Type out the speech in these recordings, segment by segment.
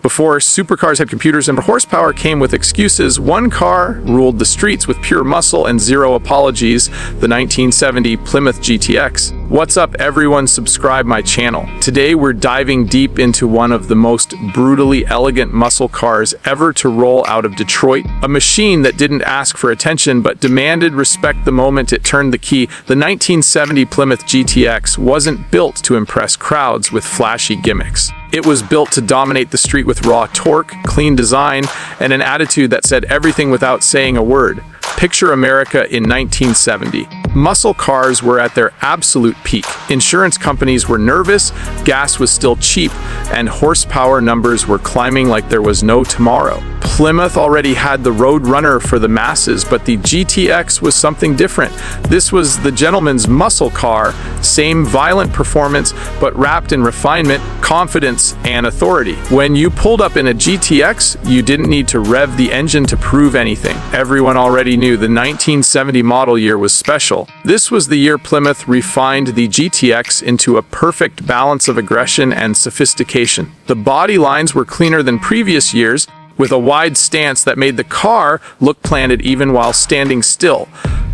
Before supercars had computers and horsepower came with excuses, one car ruled the streets with pure muscle and zero apologies, the 1970 Plymouth GTX. What's up everyone, subscribe my channel. Today we're diving deep into one of the most brutally elegant muscle cars ever to roll out of Detroit. A machine that didn't ask for attention but demanded respect the moment it turned the key. The 1970 Plymouth GTX wasn't built to impress crowds with flashy gimmicks. It was built to dominate the street with raw torque, clean design, and an attitude that said everything without saying a word. Picture America in 1970. Muscle cars were at their absolute peak. Insurance companies were nervous, gas was still cheap, and horsepower numbers were climbing like there was no tomorrow. Plymouth already had the Road Runner for the masses, but the GTX was something different. This was the gentleman's muscle car, same violent performance, but wrapped in refinement, confidence, and authority. When you pulled up in a GTX, you didn't need to rev the engine to prove anything. Everyone already knew the 1970 model year was special. This was the year Plymouth refined the GTX into a perfect balance of aggression and sophistication. The body lines were cleaner than previous years, with a wide stance that made the car look planted even while standing still.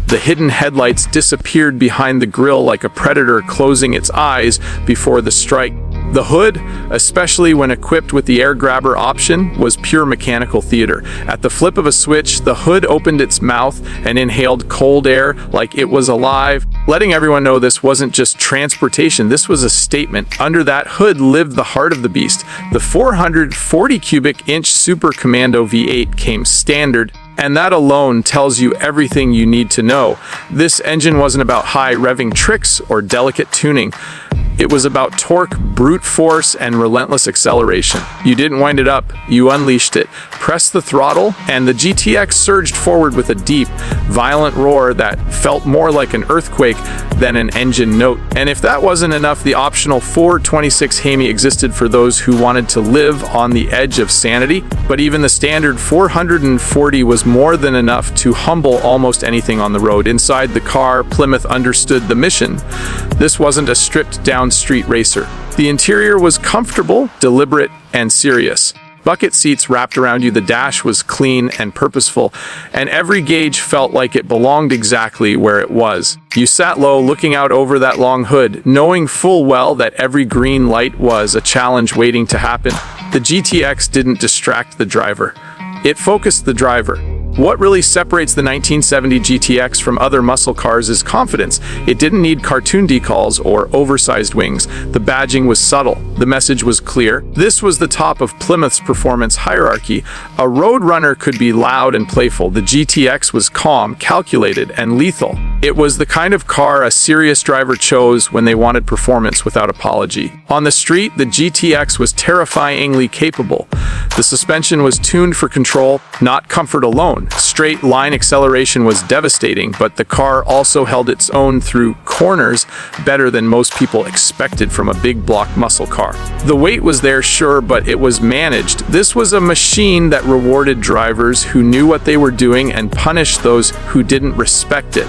The hidden headlights disappeared behind the grille like a predator closing its eyes before the strike. The hood, especially when equipped with the air grabber option, was pure mechanical theater. At the flip of a switch, the hood opened its mouth and inhaled cold air like it was alive, letting everyone know this wasn't just transportation, this was a statement. Under that hood lived the heart of the beast. The 440 cubic inch Super Commando V8 came standard, and that alone tells you everything you need to know. This engine wasn't about high revving tricks or delicate tuning. It was about torque, brute force, and relentless acceleration. You didn't wind it up, you unleashed it. Press the throttle, and the GTX surged forward with a deep, violent roar that felt more like an earthquake than an engine note. And if that wasn't enough, the optional 426 Hemi existed for those who wanted to live on the edge of sanity. But even the standard 440 was more than enough to humble almost anything on the road. Inside the car, Plymouth understood the mission. This wasn't a stripped-down street racer. The interior was comfortable, deliberate, and serious. Bucket seats wrapped around you, the dash was clean and purposeful, and every gauge felt like it belonged exactly where it was. You sat low, looking out over that long hood, knowing full well that every green light was a challenge waiting to happen. The GTX didn't distract the driver. It focused the driver. What really separates the 1970 GTX from other muscle cars is confidence. It didn't need cartoon decals or oversized wings. The badging was subtle. The message was clear. This was the top of Plymouth's performance hierarchy. A Road Runner could be loud and playful. The GTX was calm, calculated, and lethal. It was the kind of car a serious driver chose when they wanted performance without apology. On the street, the GTX was terrifyingly capable. The suspension was tuned for control, not comfort alone. Straight line acceleration was devastating, but the car also held its own through corners better than most people expected from a big block muscle car. The weight was there, sure, but it was managed. This was a machine that rewarded drivers who knew what they were doing and punished those who didn't respect it.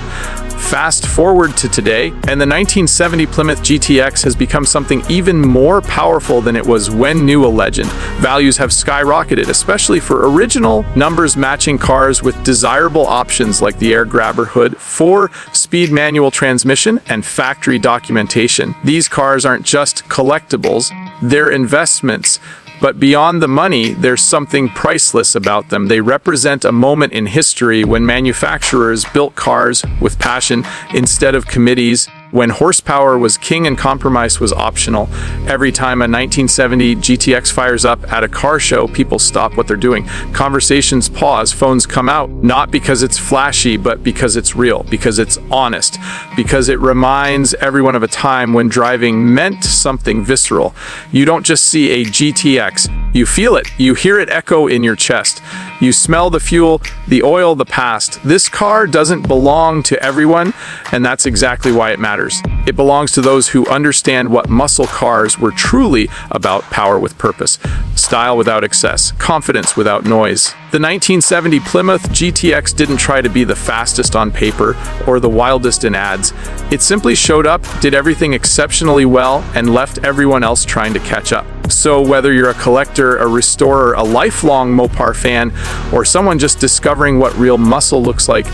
Fast forward to today, and the 1970 Plymouth GTX has become something even more powerful than it was when new. A legend. Values have skyrocketed, especially for original, numbers-matching cars with desirable options like the air grabber hood, 4-speed manual transmission, and factory documentation. These cars aren't just collectibles, they're investments. But beyond the money, there's something priceless about them. They represent a moment in history when manufacturers built cars with passion instead of committees, when horsepower was king and compromise was optional. Every time a 1970 GTX fires up at a car show, people stop what they're doing. Conversations pause, phones come out, not because it's flashy, but because it's real, because it's honest, because it reminds everyone of a time when driving meant something visceral. You don't just see a GTX, you feel it, you hear it echo in your chest. You smell the fuel, the oil, the past. This car doesn't belong to everyone, and that's exactly why it matters. It belongs to those who understand what muscle cars were truly about: power with purpose, style without excess, confidence without noise. The 1970 Plymouth GTX didn't try to be the fastest on paper or the wildest in ads. It simply showed up, did everything exceptionally well, and left everyone else trying to catch up. So whether you're a collector, a restorer, a lifelong Mopar fan, or someone just discovering what real muscle looks like,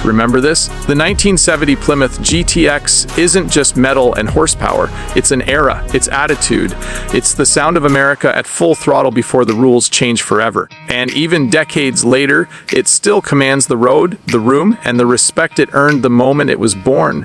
remember this? The 1970 Plymouth GTX isn't just metal and horsepower. It's an era, it's attitude. It's the sound of America at full throttle before the rules change forever. And even decades later, it still commands the road, the room, and the respect it earned the moment it was born.